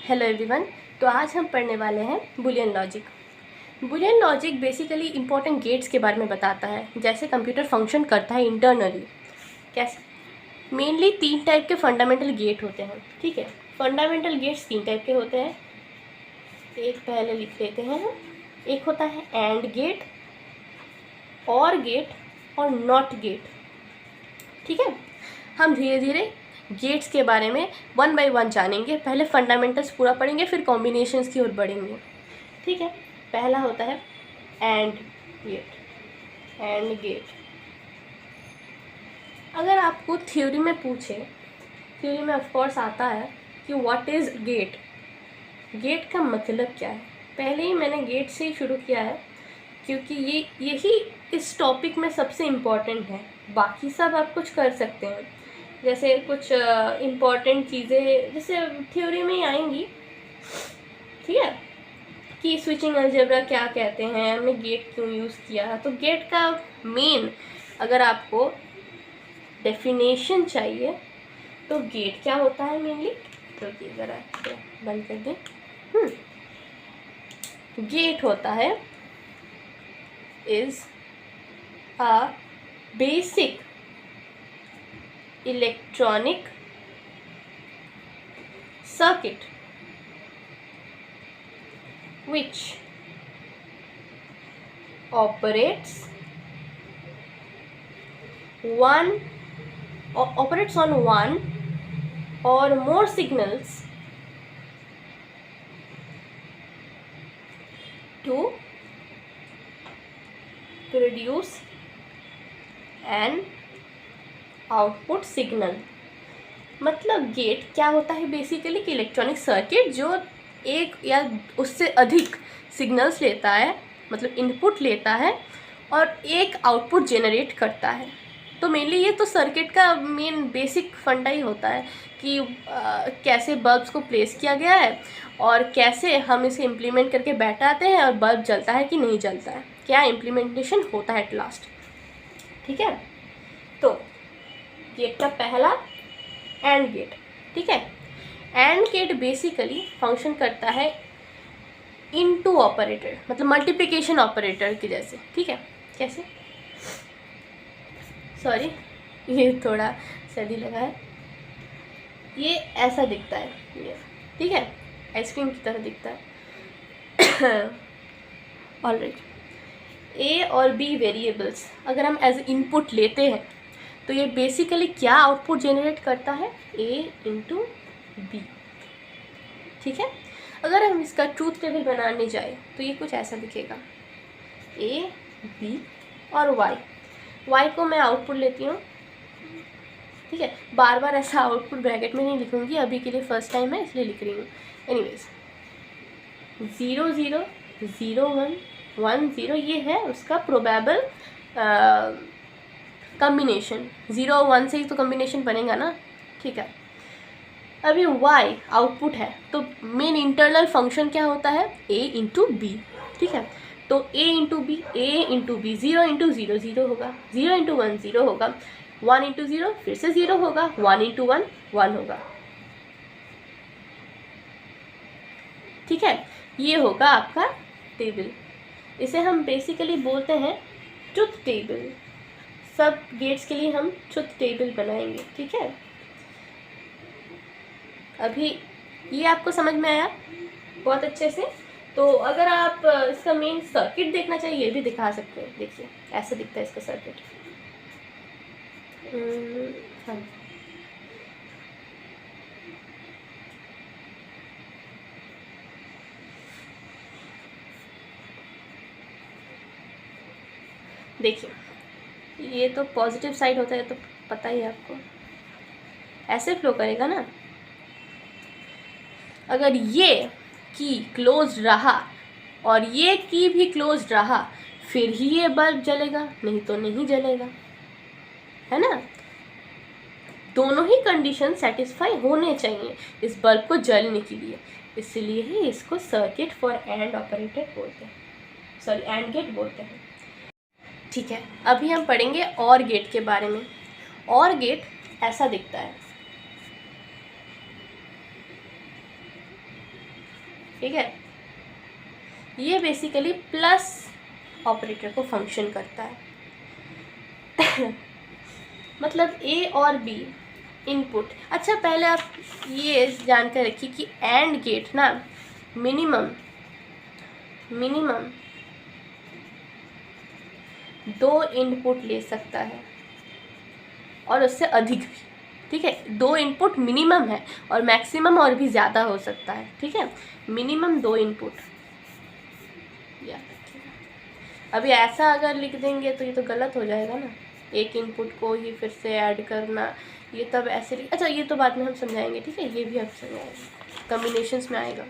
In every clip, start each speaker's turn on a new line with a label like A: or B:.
A: Hello everyone. तो आज हम पढ़ने वाले हैं Boolean logic. Boolean logic basically important gates के बारे में बताता है, जैसे कंप्यूटर फंक्शन करता है इंटरनली कैसे। मेनली 3 टाइप के फंडामेंटल गेट होते हैं। ठीक है, फंडामेंटल गेट्स 3 टाइप के होते हैं। एक पहले लिख लेते हैं हम। एक होता है एंड गेट, और गेट और नॉट गेट। ठीक है, हम धीरे धीरे गेट्स के बारे में 1 बाय 1 जानेंगे। पहले फंडामेंटल्स पूरा पढ़ेंगे, फिर कॉम्बिनेशंस की ओर बढ़ेंगे। ठीक है, पहला होता है एंड गेट। एंड गेट अगर आपको थ्योरी में पूछे, थ्योरी में ऑफकोर्स आता है कि व्हाट इज़ गेट, गेट का मतलब क्या है। पहले ही मैंने गेट से ही शुरू किया है क्योंकि यही इस टॉपिक में सबसे इम्पॉर्टेंट है। बाकी सब आप कुछ कर सकते हैं, जैसे कुछ इम्पॉर्टेंट चीज़ें जैसे थ्योरी में ही आएंगी। ठीक है, कि स्विचिंग अलजेब्रा क्या कहते हैं, हमने गेट क्यों यूज़ किया। तो गेट का मेन अगर आपको डेफिनेशन चाहिए तो गेट क्या होता है मेनली, तो ये ज़रा बंद कर दें। गेट होता है is a basic electronic circuit which operates on one or more signals to produce an output signal. मतलब गेट क्या होता है बेसिकली कि इलेक्ट्रॉनिक सर्किट जो एक या उससे अधिक सिग्नल्स लेता है, मतलब इनपुट लेता है और एक आउटपुट जनरेट करता है। तो मेनली ये तो सर्किट का मेन बेसिक फंडा ही होता है कि कैसे बल्ब्स को प्लेस किया गया है और कैसे हम इसे इम्प्लीमेंट करके बैठाते हैं और बल्ब जलता है कि नहीं जलता है, क्या इम्प्लीमेंटेशन होता है एट लास्ट। ठीक है, तो गेट का पहला एंड गेट। ठीक है, एंड गेट बेसिकली फंक्शन करता है इनटू ऑपरेटर, मतलब मल्टीप्लिकेशन ऑपरेटर की जैसे। ठीक है, कैसे, सॉरी ये थोड़ा सर्दी लगा है, ये ऐसा दिखता है ये। ठीक है, आइसक्रीम की तरह दिखता है। ऑलराइट, ए और बी वेरिएबल्स अगर हम एज इनपुट लेते हैं तो ये बेसिकली क्या आउटपुट जनरेट करता है, ए इंटू बी। ठीक है, अगर हम इसका ट्रूथ टेबल बनाने जाए तो ये कुछ ऐसा दिखेगा, ए बी और वाई। वाई को मैं आउटपुट लेती हूँ। ठीक है, बार बार ऐसा आउटपुट ब्रैकेट में नहीं लिखूँगी, अभी के लिए फर्स्ट टाइम है इसलिए लिख रही हूँ। एनीवेज 0 0 0 1 1 0 ये है उसका प्रोबेबल कम्बिनेशन। 0 और 1 से ही तो कम्बिनेशन बनेगा ना। ठीक है, अभी y आउटपुट है तो मेन इंटरनल फंक्शन क्या होता है, a इंटू बी। ठीक है, तो a into B, a into B, 0 into 0 0 होगा, 0 इंटू 1 0 होगा, 1 इंटू 0 फिर से 0 होगा, 1 इंटू 1 1 होगा। ठीक है, ये होगा आपका टेबल। इसे हम बेसिकली बोलते हैं ट्रुथ टेबल। सब गेट्स के लिए हम ट्रुथ टेबल बनाएंगे। ठीक है, अभी ये आपको समझ में आया बहुत अच्छे से। तो अगर आप इसका मेन सर्किट देखना चाहिए, ये भी दिखा सकते हैं। देखिए ऐसा दिखता है इसका सर्किट। हाँ, देखिए ये तो पॉजिटिव साइड होता है, तो पता ही है आपको, ऐसे फ्लो करेगा ना। अगर ये की क्लोज रहा और ये की भी क्लोज रहा फिर ही ये बल्ब जलेगा, नहीं तो नहीं जलेगा, है ना। दोनों ही कंडीशन सेटिस्फाई होने चाहिए इस बल्ब को जलने के लिए, इसलिए ही इसको सर्किट फॉर एंड ऑपरेटर बोलते हैं, सॉरी एंड गेट बोलते हैं। ठीक है, अभी हम पढ़ेंगे और गेट के बारे में। और गेट ऐसा दिखता है, ठीक है। ये बेसिकली प्लस ऑपरेटर को फंक्शन करता है मतलब ए और बी इनपुट। अच्छा पहले आप ये जानकर रखिए कि एंड गेट ना मिनिमम 2 इनपुट ले सकता है और उससे अधिक भी, ठीक है। 2 इनपुट मिनिमम है और मैक्सिमम और भी ज़्यादा हो सकता है, ठीक है। मिनिमम 2 इनपुट याद रखिएगा। अभी ऐसा अगर लिख देंगे तो ये तो गलत हो जाएगा ना, एक इनपुट को ही फिर से ऐड करना, ये तब ऐसे अच्छा ये तो बाद में हम समझाएंगे, ठीक है। ये भी हम समझाएंगे, कॉम्बिनेशंस में आएगा।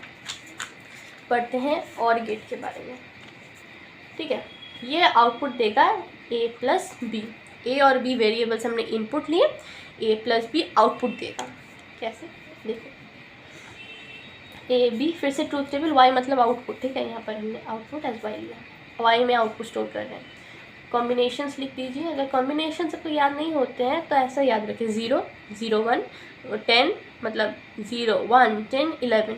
A: पढ़ते हैं और गेट के बारे में, ठीक है। ये आउटपुट देगा a प्लस बी। ए और बी वेरिएबल्स हमने इनपुट लिए, a प्लस बी आउटपुट देगा। कैसे देखो, ए बी फिर से ट्रूथ टेबल, y मतलब आउटपुट, ठीक है। यहाँ पर हमने आउटपुट एज y लिया, y में आउटपुट स्टोर कर रहे हैं। कॉम्बिनेशंस लिख दीजिए। अगर कॉम्बिनेशन सबको याद नहीं होते हैं तो ऐसा याद रखिए 0 0 1 10 मतलब 0 1 10 11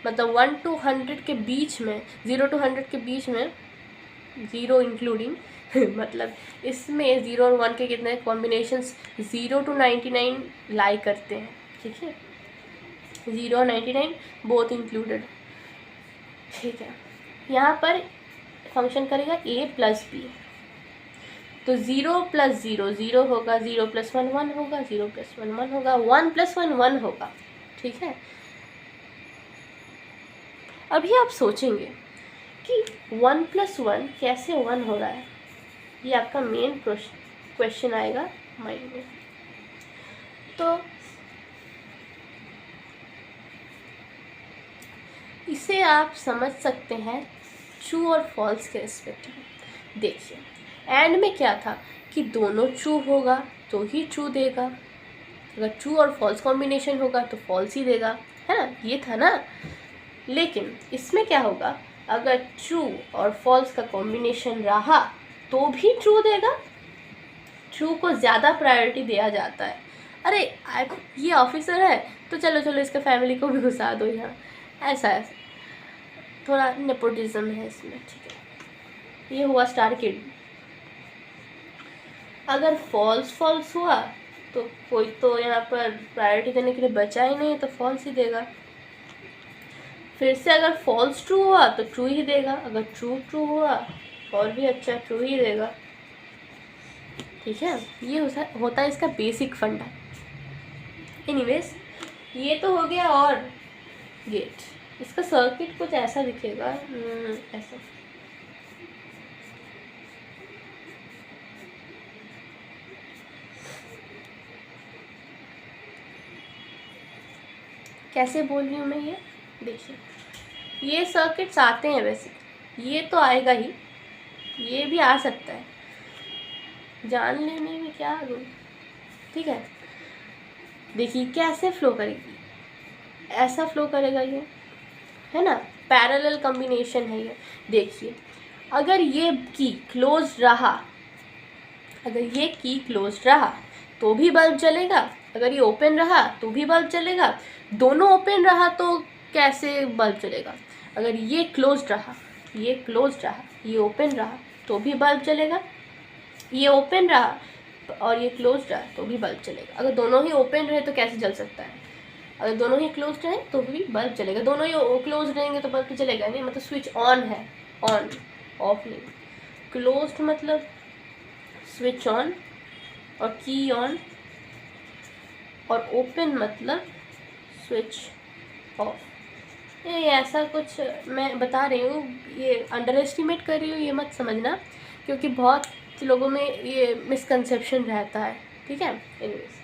A: मतलब 1 to 100 के बीच में, 0 to 100 के बीच में 0 इंक्लूडिंग मतलब इसमें 0 और 1 के कितने कॉम्बिनेशंस 0 to 99 लाई करते हैं, ठीक है। 0 और 99 बोथ इंक्लूडेड, ठीक है। यहाँ पर फंक्शन करेगा a प्लस बी, तो 0 प्लस 0 0 होगा, 0 प्लस 1 1 होगा, 0 प्लस 1 1 होगा, 1 प्लस 1 1 होगा, ठीक है। अभी आप सोचेंगे कि 1 प्लस 1 कैसे 1 हो रहा है, ये आपका मेन क्वेश्चन आएगा माइंड में। तो इसे आप समझ सकते हैं ट्रू और फॉल्स के रिस्पेक्ट में। देखिए एंड में क्या था कि दोनों ट्रू होगा तो ही ट्रू देगा, अगर ट्रू और फॉल्स कॉम्बिनेशन होगा तो फॉल्स ही देगा, है ना, ये था ना। लेकिन इसमें क्या होगा, अगर ट्रू और फॉल्स का कॉम्बिनेशन रहा तो भी ट्रू देगा, ट्रू को ज़्यादा प्रायोरिटी दिया जाता है। अरे ये ऑफिसर है तो चलो चलो इसके फैमिली को भी घुसा दो यहाँ, ऐसा ऐसा थोड़ा नेपोटिज्म है इसमें, ठीक है। ये हुआ स्टार किड। अगर फॉल्स फॉल्स हुआ तो कोई तो यहाँ पर प्रायोरिटी देने के लिए बचा ही नहीं, तो फॉल्स ही देगा। फिर से अगर फॉल्स ट्रू हुआ तो ट्रू ही देगा, अगर ट्रू ट्रू हुआ और भी अच्छा ट्रू ही देगा, ठीक है। ये होता है इसका बेसिक फंडा। एनीवेज ये तो हो गया और गेट। इसका सर्किट कुछ ऐसा दिखेगा, ऐसा कैसे बोल रही हूँ मैं, ये देखिए ये सर्किट्स आते हैं वैसे, ये तो आएगा ही, ये भी आ सकता है, जान लेने में क्या रूल, ठीक है। देखिए कैसे फ्लो करेगी, ऐसा फ्लो करेगा ये, है ना, पैरेलल कॉम्बिनेशन है ये। देखिए अगर ये की क्लोज रहा, अगर ये की क्लोज रहा तो भी बल्ब जलेगा, अगर ये ओपन रहा तो भी बल्ब जलेगा, दोनों ओपन रहा तो कैसे बल्ब जलेगा, अगर ये क्लोज रहा, ये क्लोज रहा, ये ओपन रहा तो भी बल्ब जलेगा, ये ओपन रहा और ये क्लोज रहा तो भी बल्ब जलेगा। अगर दोनों ही ओपन रहे तो कैसे जल सकता है, अगर दोनों ही क्लोज रहे तो भी बल्ब जलेगा, दोनों ही क्लोज रहेंगे तो बल्ब जलेगा नहीं, मतलब स्विच ऑन है, ऑन ऑफ नहीं। क्लोज्ड मतलब स्विच ऑन और की ऑन, और ओपन मतलब स्विच ऑफ। ये ऐसा कुछ मैं बता रही हूँ, ये अंडर एस्टिमेट कर रही हूँ, ये मत समझना, क्योंकि बहुत लोगों में ये मिसकंसेप्शन रहता है, ठीक है। एनीवेज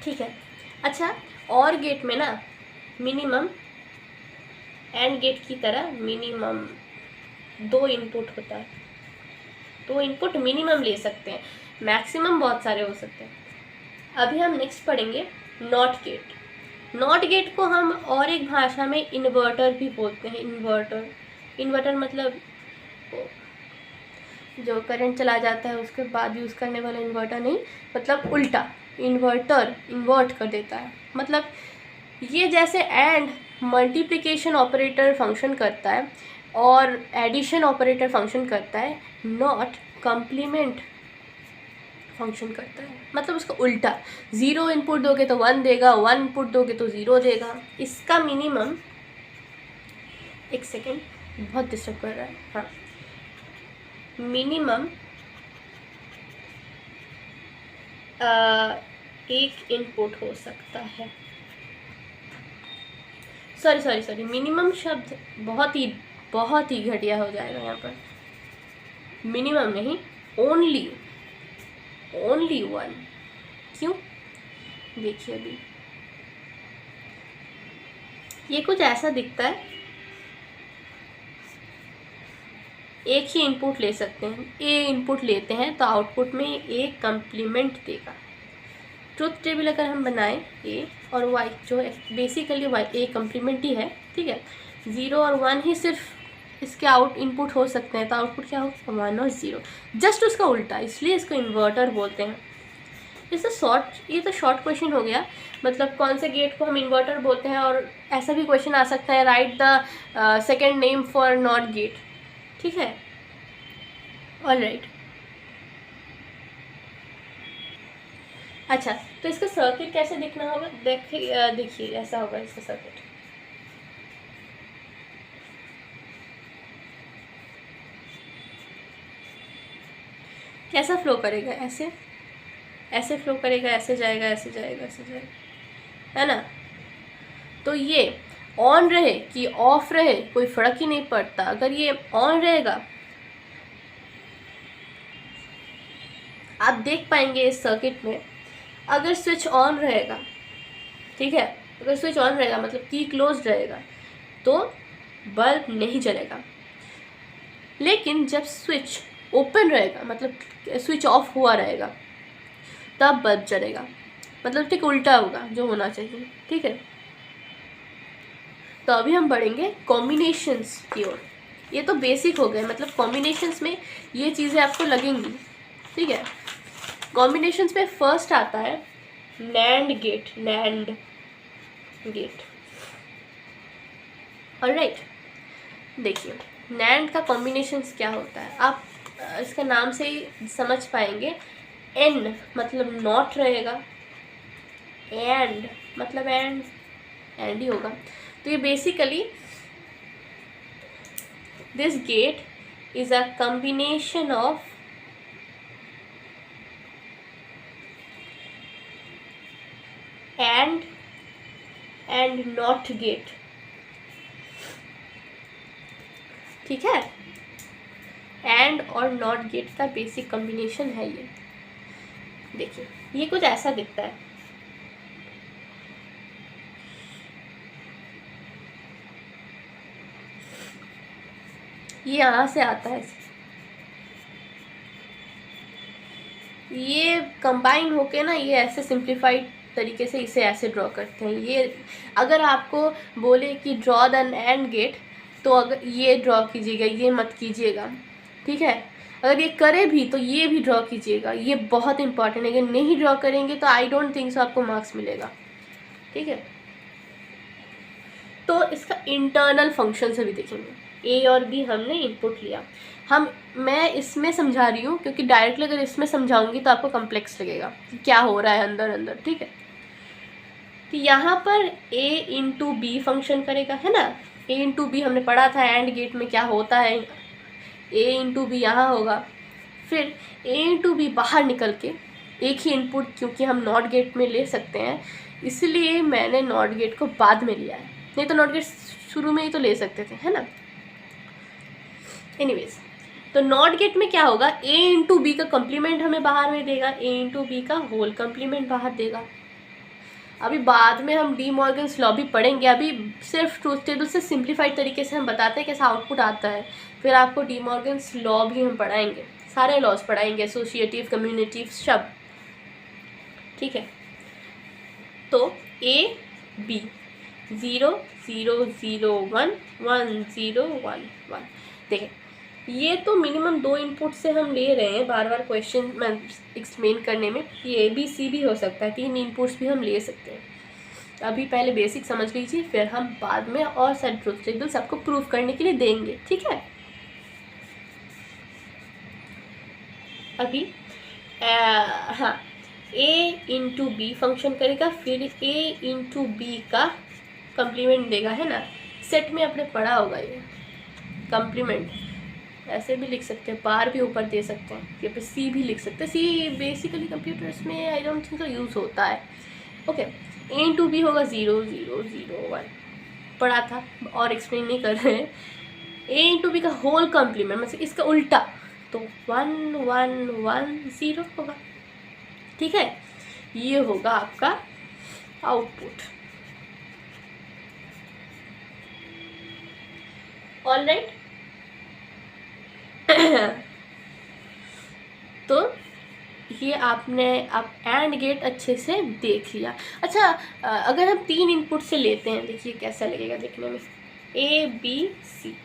A: ठीक है। अच्छा और गेट में ना मिनिमम एंड गेट की तरह मिनिमम 2 इनपुट होता है, 2 इनपुट मिनिमम ले सकते हैं, मैक्सिमम बहुत सारे हो सकते हैं। अभी हम नेक्स्ट पढ़ेंगे नॉट गेट। नॉट गेट को हम और एक भाषा में इन्वर्टर भी बोलते हैं। इन्वर्टर मतलब जो करंट चला जाता है उसके बाद यूज़ करने वाला इन्वर्टर नहीं, मतलब उल्टा, इन्वर्टर इन्वर्ट कर देता है। मतलब ये जैसे एंड मल्टीप्लिकेशन ऑपरेटर फंक्शन करता है और एडिशन ऑपरेटर फंक्शन करता है, नॉट कॉम्प्लीमेंट फंक्शन करता है। मतलब उसका उल्टा, 0 इनपुट दोगे तो 1 देगा, 1 इनपुट दोगे तो 0 देगा। इसका मिनिमम, एक सेकेंड बहुत डिस्टर्ब कर रहा है, हाँ, मिनिमम एक इनपुट हो सकता है। सॉरी, मिनिमम शब्द बहुत ही घटिया हो जाएगा यहाँ पर। मिनिमम नहीं, ओनली 1। क्यों? देखिए अभी ये कुछ ऐसा दिखता है, एक ही इनपुट ले सकते हैं, ए इनपुट लेते हैं तो आउटपुट में ए कम्प्लीमेंट देगा। ट्रुथ टेबल अगर हम बनाएं, ए और वाई जो है बेसिकली वाई ए कम्प्लीमेंट ही है, ठीक है। 0 और 1 ही सिर्फ इसके इनपुट हो सकते हैं, तो आउटपुट क्या होगा? 1 और 0, जस्ट उसका उल्टा, इसलिए इसको इन्वर्टर बोलते हैं। ये तो शॉर्ट क्वेश्चन हो गया, मतलब कौन से गेट को हम इन्वर्टर बोलते हैं। और ऐसा भी क्वेश्चन आ सकता है, right the second name for not gate, ठीक है। ऑलराइट, अच्छा, तो इसका सर्किट कैसे दिखना होगा? देखिए ऐसा होगा इसका सर्किट। कैसा फ्लो करेगा? ऐसे फ्लो करेगा, ऐसे जाएगा, ऐसे जाएगा, ऐसे जाएगा, है ना। तो ये ऑन रहे कि ऑफ रहे कोई फर्क ही नहीं पड़ता। अगर ये ऑन रहेगा, आप देख पाएंगे इस सर्किट में, अगर स्विच ऑन रहेगा, ठीक है, अगर स्विच ऑन रहेगा मतलब की क्लोज रहेगा तो बल्ब नहीं जलेगा। लेकिन जब स्विच ओपन रहेगा, मतलब स्विच ऑफ हुआ रहेगा, तब बल्ब जलेगा। मतलब ठीक उल्टा होगा जो होना चाहिए, ठीक है। तो अभी हम बढ़ेंगे कॉम्बिनेशंस की ओर। ये तो बेसिक हो गए, मतलब कॉम्बिनेशंस में ये चीज़ें आपको लगेंगी, ठीक है। कॉम्बिनेशंस में फर्स्ट आता है नैंड गेट। ऑलराइट, देखिए नैंड का कॉम्बिनेशंस क्या होता है, आप इसका नाम से ही समझ पाएंगे। एन मतलब नॉट रहेगा, एंड मतलब एंड ही होगा। तो ये basically this gate is a combination of and not gate, ठीक है। एंड और नॉट गेट का बेसिक कॉम्बिनेशन है ये। देखिए ये कुछ ऐसा दिखता है, ये यहाँ से आता है, ये कंबाइन होके ना ये ऐसे सिंप्लीफाइड तरीके से इसे ऐसे ड्रॉ करते हैं। ये अगर आपको बोले कि ड्रॉ द एंड गेट, तो अगर ये ड्रॉ कीजिएगा, ये मत कीजिएगा, ठीक है। अगर ये करे भी तो ये भी ड्रॉ कीजिएगा, ये बहुत इंपॉर्टेंट है। अगर नहीं ड्रॉ करेंगे तो आई डोंट थिंक सो आपको मार्क्स मिलेगा, ठीक है। तो इसका इंटरनल फंक्शन से भी देखेंगे। ए और बी हमने इनपुट लिया, मैं इसमें समझा रही हूँ क्योंकि डायरेक्टली अगर इसमें समझाऊंगी तो आपको कम्प्लेक्स लगेगा कि क्या हो रहा है अंदर, ठीक है। तो यहाँ पर ए इंटू बी फंक्शन करेगा, है ना। ए इंटू बी हमने पढ़ा था एंड गेट में क्या होता है, ए इंटू बी यहाँ होगा। फिर ए इंटू बी बाहर निकल के एक ही इनपुट, क्योंकि हम नॉट गेट में ले सकते हैं इसलिए मैंने नॉट गेट को बाद में लिया है, नहीं तो नॉट गेट शुरू में ही तो ले सकते थे, है ना। एनीवेज, तो नॉट गेट में क्या होगा, ए इंटू बी का कम्प्लीमेंट हमें बाहर में देगा, ए इंटू बी का होल कम्प्लीमेंट बाहर देगा। अभी बाद में हम डी मॉर्गन्स लॉ भी पढ़ेंगे, अभी सिर्फ ट्रूथ टेबल से सिंप्लीफाइड तरीके से हम बताते हैं कैसा आउटपुट आता है। फिर आपको डी मॉर्गन्स लॉ भी हम पढ़ाएंगे, सारे लॉज पढ़ाएंगे, एसोसिएटिव, कम्युनिटिव, सब, ठीक है। तो ए बी 0 0 0 1 1 0 1 1, देखें ये तो मिनिमम 2 इनपुट से हम ले रहे हैं, बार बार क्वेश्चन में एक्सप्लेन करने में। ये ए बी सी भी हो सकता है, 3 इनपुट्स भी हम ले सकते हैं। अभी पहले बेसिक समझ लीजिए, फिर हम बाद में और सारे ट्रुथ टेबल्स आपको प्रूफ करने के लिए देंगे, ठीक है। अभी हाँ, a इंटू बी फंक्शन करेगा, फिर a इंटू बी का कम्प्लीमेंट देगा, है ना। सेट में आपने पढ़ा होगा ये कम्प्लीमेंट, ऐसे भी लिख सकते हैं, बार भी ऊपर दे सकते हैं, या फिर सी भी लिख सकते हैं। सी बेसिकली कंप्यूटर्स में आई डोंट थिंक तो यूज़ होता है। ओके, ए इंटू बी होगा 0 0 0 1, पढ़ा था और एक्सप्लेन नहीं कर रहे हैं। ए इंटू बी का होल कम्प्लीमेंट मतलब इसका उल्टा, तो 1 1 1 0 होगा, ठीक है। ये होगा आपका आउटपुट। All right. तो ये आपने आप एंड गेट अच्छे से देख लिया। अच्छा, अगर हम 3 इनपुट से लेते हैं, देखिए कैसा लगेगा देखने में। ए बी सी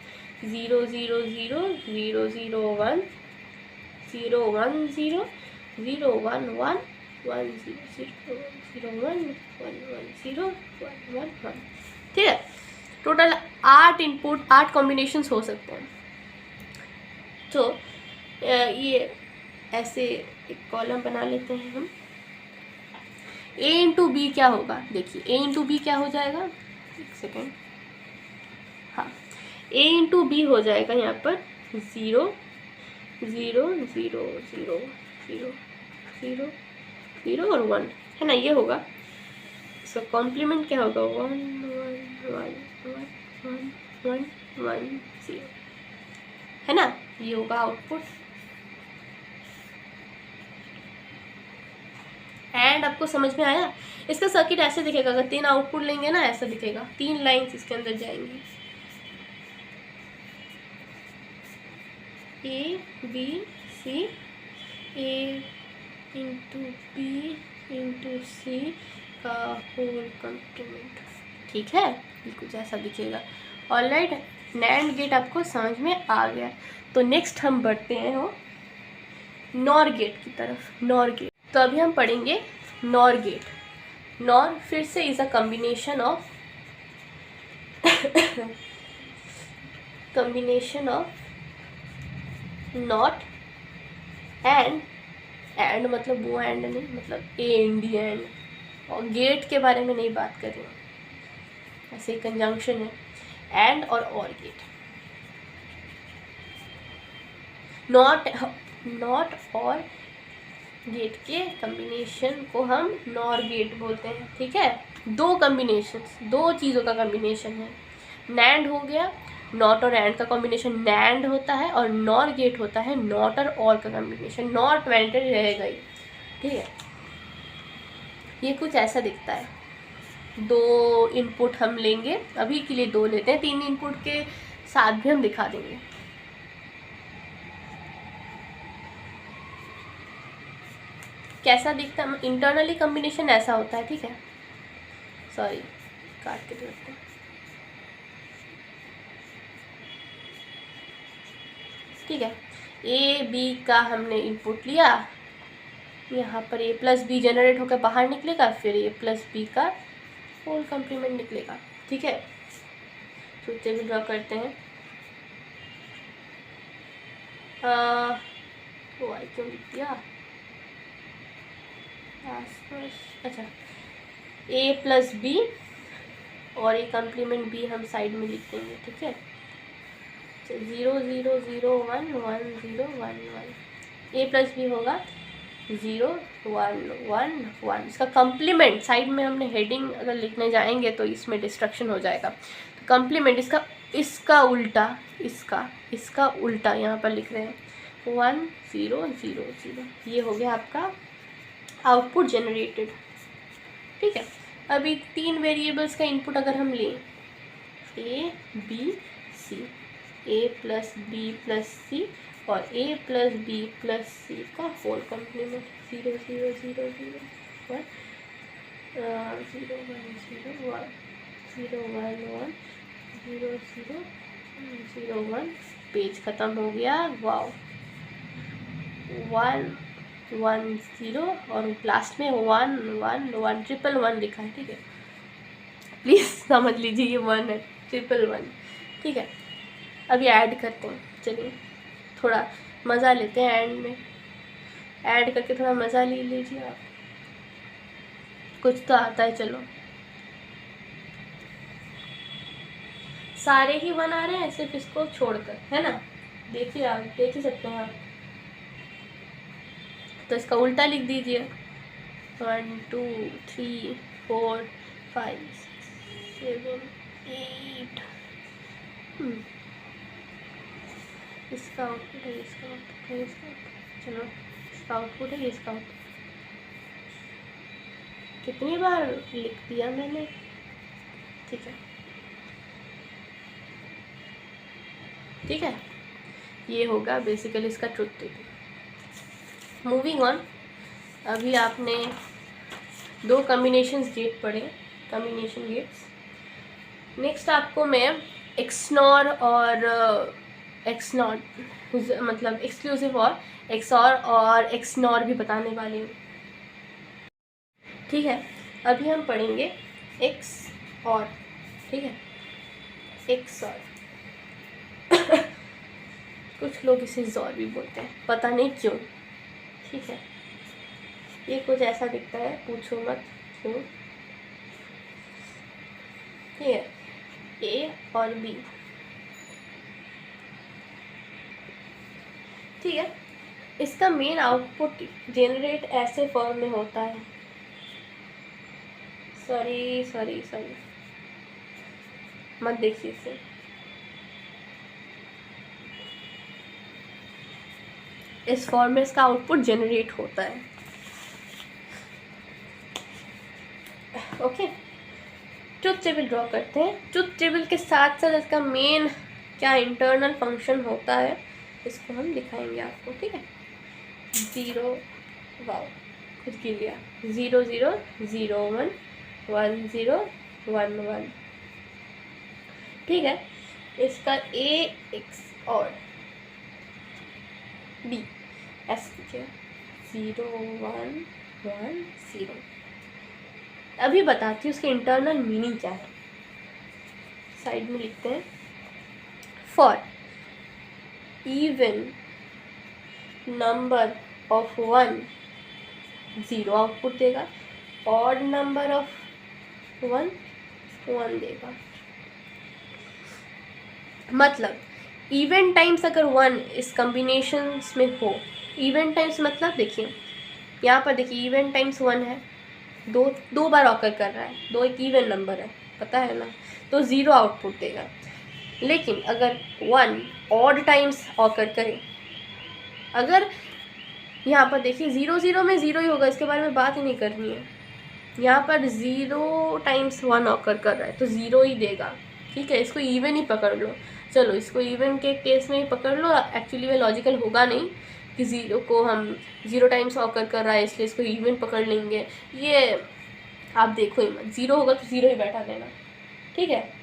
A: 0 0 0 0 0 1 0 1 0 0 1 1 1 0 0 0 1 1 1 0 1 1 1, ठीक है। टोटल 8 इनपुट 8 कॉम्बिनेशंस हो सकते हैं। तो ये ऐसे एक कॉलम बना लेते हैं हम। a इंटू बी क्या होगा, देखिए a इंटू बी क्या हो जाएगा, एक सेकेंड, हाँ, a इंटू बी हो जाएगा यहाँ पर 0 0 0 0 0 0 0 और 1, है ना, ये होगा। इसका कॉम्प्लीमेंट क्या होगा 1 1 1 1 1 1 0, है ना, ये होगा आउटपुट। एंड आपको समझ में आया। इसका सर्किट ऐसे दिखेगा, अगर 3 आउटपुट लेंगे ना, ऐसा दिखेगा, 3 लाइंस इसके अंदर जाएंगी, A B C, A into B into C का होल कम्प्लीमेंट, ठीक है, ये कुछ ऐसा दिखेगा। ऑलराइट, नैंड गेट आपको समझ में आ गया। तो नेक्स्ट हम बढ़ते हैं वो नॉर गेट की तरफ। नॉर गेट, तो अभी हम पढ़ेंगे नॉर गेट। नॉर फिर से is a combination of not and मतलब वो एंड नहीं, मतलब ए इंडी एंड, और गेट के बारे में नहीं बात कर रही हूँ, ऐसे कंजंक्शन है एंड और गेट। नॉट और गेट के कम्बिनेशन को हम नॉर गेट बोलते हैं, ठीक है। 2 कम्बिनेशन, 2 चीज़ों का कम्बिनेशन है। नैंड हो गया, नॉट और एंड का कॉम्बिनेशन नैंड होता है, और नॉर गेट होता है नॉट और का कॉम्बिनेशन। नॉट मैंडेटरी रहेगा ही, ठीक है। ये कुछ ऐसा दिखता है। 2 इनपुट हम लेंगे, अभी के लिए 2 लेते हैं, 3 इनपुट के साथ भी हम दिखा देंगे। कैसा दिखता है, इंटरनली कॉम्बिनेशन ऐसा होता है, ठीक है। सॉरी, काट के देखते हैं। ठीक है, ए बी का हमने इनपुट लिया, यहाँ पर ए प्लस बी जनरेट होकर बाहर निकलेगा, फिर ए प्लस बी का होल कॉम्प्लीमेंट निकलेगा, ठीक है। तो टेबल ड्रॉ करते हैं। वो आई क्यों लिख दिया, अच्छा, ए प्लस बी और ए कॉम्प्लीमेंट बी हम साइड में लिख देंगे, ठीक है। 0 0 0 1 1 0 1 1, ए प्लस बी होगा 0 1 1 1। इसका कम्प्लीमेंट साइड में हमने हेडिंग अगर लिखने जाएंगे तो इसमें डिस्ट्रक्शन हो जाएगा। तो कम्प्लीमेंट इसका उल्टा, इसका उल्टा यहाँ पर लिख रहे हैं 1 0 0 0। ये हो गया आपका आउटपुट जनरेटेड, ठीक है। अभी 3 वेरिएबल्स का इनपुट अगर हम लें, A B C, A plus B plus C और A plus B plus C का होल कॉम्प्लीमेंट 0 0 0 0 1 0 1 0 1 0 1 1 0 0 0 1। पेज ख़त्म हो गया, वाओ। 1 1 0 और लास्ट में 1 1 1 1 1 लिखा है, ठीक है। प्लीज़ समझ लीजिए ये 1 है, 111, ठीक है। अभी ऐड करते हैं, चलिए थोड़ा मज़ा लेते हैं एंड में, ऐड करके थोड़ा मज़ा ले लीजिए आप, कुछ तो आता है। चलो सारे ही 1 आ रहे हैं सिर्फ इसको छोड़कर, है ना, देखिए आप देख ही सकते हैं आप, तो इसका उल्टा लिख दीजिए। 1 2 3 4 5 6 7 8। इसका आउटपुट है, इसका आउटपुट है, इसका आउटपुट, चलो इसका आउटपुट है, इसका आउटपुट। कितनी बार लिख दिया मैंने, ठीक है ठीक है। ये होगा बेसिकली इसका ट्रुथ टेबल। मूविंग ऑन, अभी आपने 2 कॉम्बिनेशंस गेट पढ़े, कॉम्बिनेशन गेट्स। नेक्स्ट आपको मैं एक्सनॉर और एक्सनॉट मतलब एक्सक्लूसिव और एक्सॉर और एक्सनॉर भी बताने वाली हूँ, ठीक है। अभी हम पढ़ेंगे एक्स और, ठीक है, एक्स और कुछ लोग इसे ज़ोर भी बोलते हैं, पता नहीं क्यों, ठीक है। ये कुछ ऐसा दिखता है, पूछो मत क्यों, ठीक है। ए और बी, ठीक है। इसका मेन आउटपुट जनरेट ऐसे फॉर्म में होता है, सॉरी मत देखिए इसे, इस फॉर्म में इसका आउटपुट जनरेट होता है, ओके। ट्रुथ टेबल ड्रॉ करते हैं। ट्रुथ टेबल के साथ साथ इसका मेन क्या इंटरनल फंक्शन होता है इसको हम दिखाएंगे आपको, ठीक है। 0 वाओ कुछ गिर गया, 0 0 0 1 1 0 1 1, ठीक है। इसका ए एक्स और बी ऐसे लिखिए 0 1 1 0। अभी बताती हूँ उसके इंटरनल मीनिंग क्या है, साइड में लिखते हैं। For even number of 1 0 output देगा, ऑड नंबर ऑफ 1 1 देगा। मतलब इवन टाइम्स अगर 1 इस कॉम्बिनेशंस में हो, इवन टाइम्स मतलब देखिए यहाँ पर देखिए इवन टाइम्स 1 है, दो बार ऑकर कर रहा है, 2 एक इवन नंबर है, पता है ना, तो 0 आउटपुट देगा। लेकिन अगर 1 ऑड टाइम्स ऑकर करे, अगर यहाँ पर देखिए 0 0 में 0 ही होगा, इसके बारे में बात ही नहीं करनी है। यहाँ पर 0 टाइम्स 1 ऑकर कर रहा है तो 0 ही देगा, ठीक है। इसको इवन ही पकड़ लो, चलो इसको इवन के केस में ही पकड़ लो। एक्चुअली में लॉजिकल होगा नहीं कि 0 को हम 0 टाइम्स ऑकर कर रहा है इसलिए इसको इवन पकड़ लेंगे, ये आप देखो ही मत, 0 होगा तो 0 ही बैठा देना, ठीक है।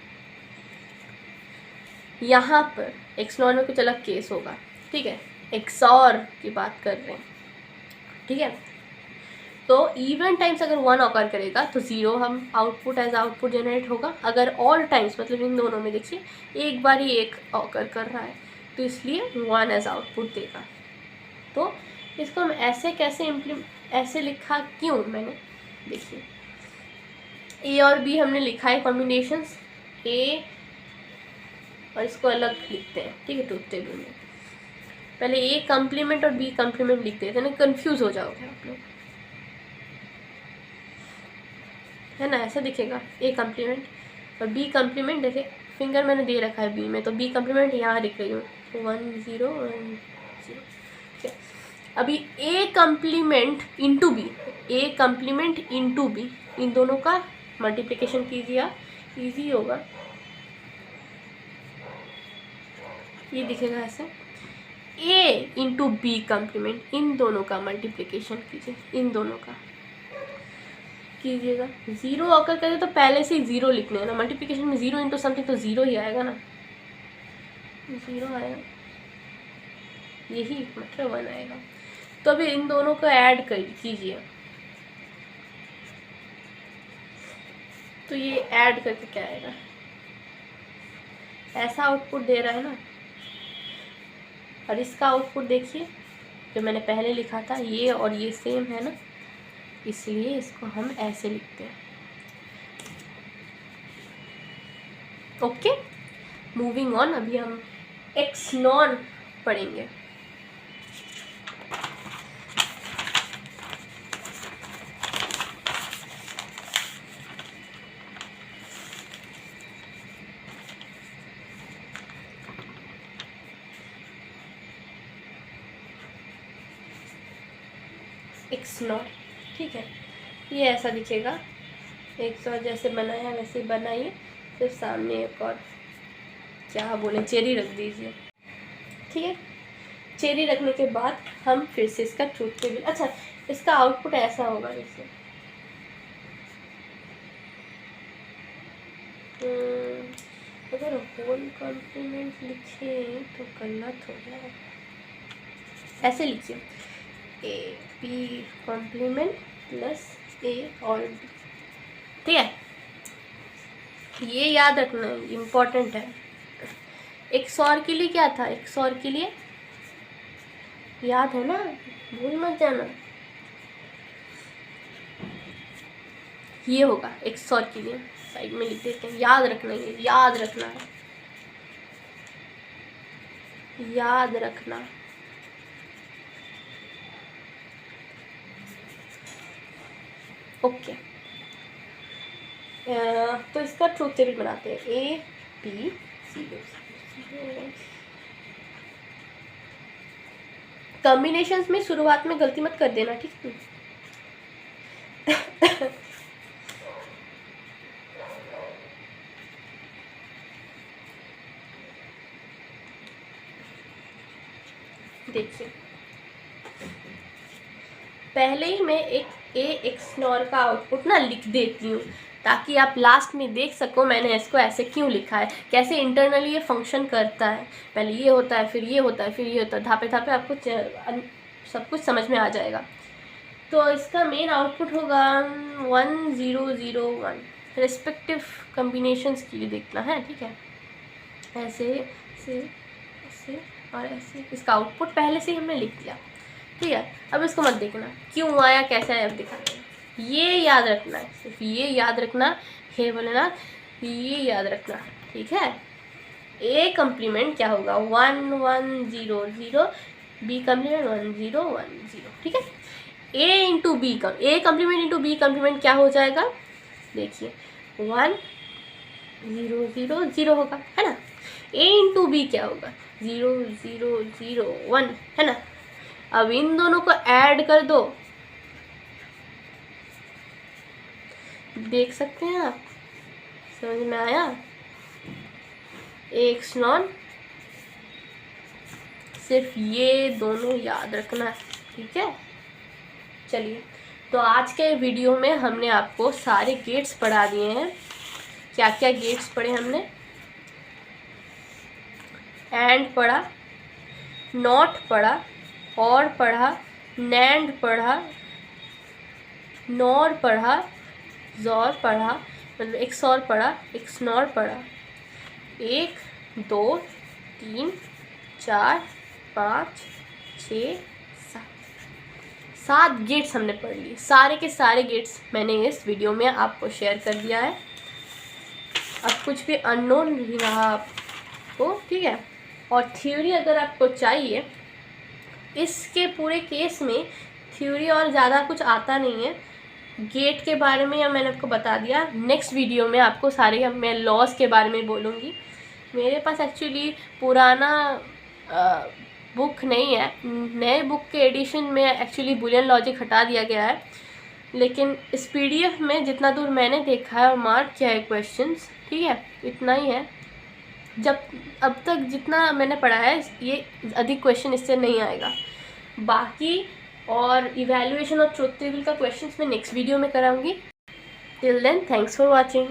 A: यहाँ पर एक्सनॉर में कुछ अलग केस होगा, ठीक है, एक्सॉर की बात कर रहे हैं, ठीक है। तो इवन टाइम्स अगर 1 ऑकर करेगा तो 0 हम आउटपुट एज आउटपुट जनरेट होगा। अगर ऑल टाइम्स मतलब इन दोनों में देखिए एक बार ही 1 ऑकर कर रहा है तो इसलिए 1 एज आउटपुट देगा। तो इसको हम ऐसे कैसे ऐसे लिखा क्यों मैंने, देखिए ए और बी हमने लिखा है कॉम्बिनेशंस, ए और इसको अलग लिखते हैं, ठीक है। ट्रुथ टेबल में पहले ए कॉम्प्लीमेंट और बी कॉम्प्लीमेंट लिख देते हैं ना, कंफ्यूज हो जाओगे आप लोग, है ना। ऐसा दिखेगा ए कॉम्प्लीमेंट और बी कॉम्प्लीमेंट, देखिए फिंगर मैंने दे रखा है बी में तो बी कॉम्प्लीमेंट यहाँ लिख रही हूँ 1 0 1 0, ठीक है। अभी A complement into B, A complement into B, इन दोनों का मल्टीप्लिकेशन कीजिए आप, ईजी होगा। ये दिखेगा ऐसे, ए इंटू बी कॉम्प्लीमेंट, इन दोनों का मल्टीप्लिकेशन कीजिए, इन दोनों का कीजिएगा। 0 ऑकर करें तो पहले से ही 0 लिखने है ना, मल्टीप्लिकेशन में 0 इंटू समथिंग तो 0 ही आएगा ना, 0 आएगा, यही मतलब 1 आएगा। तो अभी इन दोनों को ऐड कर कीजिए, तो ये ऐड करके क्या आएगा, ऐसा आउटपुट दे रहा है ना। और इसका आउटपुट देखिए जो मैंने पहले लिखा था, ये और ये सेम है ना, इसलिए इसको हम ऐसे लिखते हैं। Okay, moving on. अभी हम XNOR पढ़ेंगे। XNOR, ठीक है, ये ऐसा दिखेगा। XNOR जैसे बनाया वैसे बनाइए, फिर सामने एक और क्या बोले, चेरी रख दीजिए। ठीक है, चेरी रखने के बाद हम फिर से इसका ट्रूथ टेबल, अच्छा इसका आउटपुट ऐसा होगा जैसे अगर होल कॉम्प्लीमेंट लिखे तो गलत हो जाए, ऐसे लिखिए ए बी कॉम्प्लीमेंट प्लस ए और बी। ठीक है, ये याद रखना इम्पोर्टेंट है। XOR के लिए क्या था, XOR के लिए याद है ना, भूल मत जाना, ये होगा XOR के लिए। साइड में लिख देते हैं, याद रखना, ये याद रखना है, याद रखना। ओके, तो इसका ट्रूथ टेबल बनाते हैं। A B C कॉम्बिनेशंस में शुरुआत में गलती मत कर देना, ठीक है। देखिए पहले ही मैं एक XNOR का आउटपुट ना लिख देती हूँ, ताकि आप लास्ट में देख सको मैंने इसको ऐसे क्यों लिखा है, कैसे इंटरनली ये फंक्शन करता है। पहले ये होता है, फिर ये होता है, फिर ये होता है, धापे धापे आपको सब कुछ समझ में आ जाएगा। तो इसका मेन आउटपुट होगा 1001, रिस्पेक्टिव कम्बिनेशंस के लिए देखना है, ठीक है। ऐसे ऐसे ऐसे और ऐसे, इसका आउटपुट पहले से ही हमने लिख दिया, ठीक है। अब इसको मत देखना क्यों आया कैसे आया, अब दिखा देना। ये याद रखना है, सिर्फ ये याद रखना है, बोलेना ये याद रखना, ठीक है। A कम्प्लीमेंट क्या होगा 1100, B कम्प्लीमेंट 1010, ठीक है। A इंटू बी का, A complement into B complement क्या हो जाएगा, देखिए 1000 होगा, है ना। A इंटू बी क्या होगा 0001, है ना। अब इन दोनों को ऐड कर दो, देख सकते हैं आप, समझ में आया। XNOR सिर्फ ये दोनों याद रखना, ठीक है। चलिए, तो आज के वीडियो में हमने आपको सारे गेट्स पढ़ा दिए हैं। क्या क्या गेट्स पढ़े हमने, एंड पढ़ा, नॉट पढ़ा, और पढ़ा, नैंड पढ़ा, नॉर पढ़ा, ज़ॉर पढ़ा, मतलब XOR पढ़ा, XNOR पढ़ा। 1 2 3 4 5 6 7 गेट्स हमने पढ़ लिए। सारे के सारे गेट्स मैंने इस वीडियो में आपको शेयर कर दिया है। अब कुछ भी अननोन नहीं रहा आपको, ठीक है। और थ्योरी अगर आपको चाहिए, इसके पूरे केस में थ्योरी और ज़्यादा कुछ आता नहीं है। गेट के बारे में या मैंने आपको बता दिया, नेक्स्ट वीडियो में आपको सारे मैं लॉस के बारे में बोलूँगी। मेरे पास एक्चुअली पुराना बुक नहीं है, नए बुक के एडिशन में एक्चुअली बुलियन लॉजिक हटा दिया गया है, लेकिन इस PDF में जितना दूर मैंने देखा है और मार्क किया है क्वेश्चंस, ठीक है, इतना ही है। जब अब तक जितना मैंने पढ़ा है, ये अधिक क्वेश्चन इससे नहीं आएगा। बाकी और इवैल्यूएशन और ट्रुथ टेबल का क्वेश्चंस मैं नेक्स्ट वीडियो में कराऊंगी। Till then, thanks for watching.